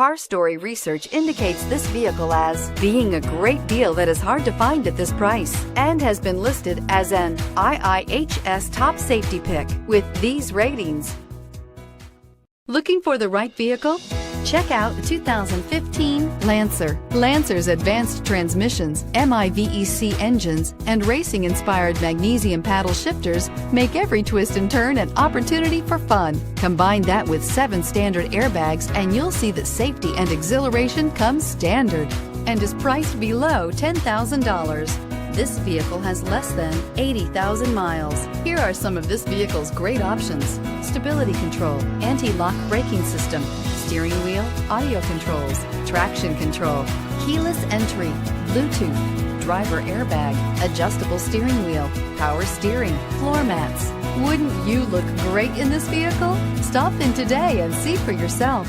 Car Story research indicates this vehicle as being a great deal that is hard to find at this price and has been listed as an IIHS top safety pick with these ratings. Looking for the right vehicle? Check out the 2015 Lancer. Lancer's advanced transmissions, MIVEC engines, and racing-inspired magnesium paddle shifters make every twist and turn an opportunity for fun. Combine that with 7 standard airbags and you'll see that safety and exhilaration come standard and is priced below $10,000. This vehicle has less than 80,000 miles. Here are some of this vehicle's great options: stability control, anti-lock braking system, steering wheel audio controls, traction control, keyless entry, Bluetooth, driver airbag, adjustable steering wheel, power steering, floor mats. Wouldn't you look great in this vehicle? Stop in today and see for yourself.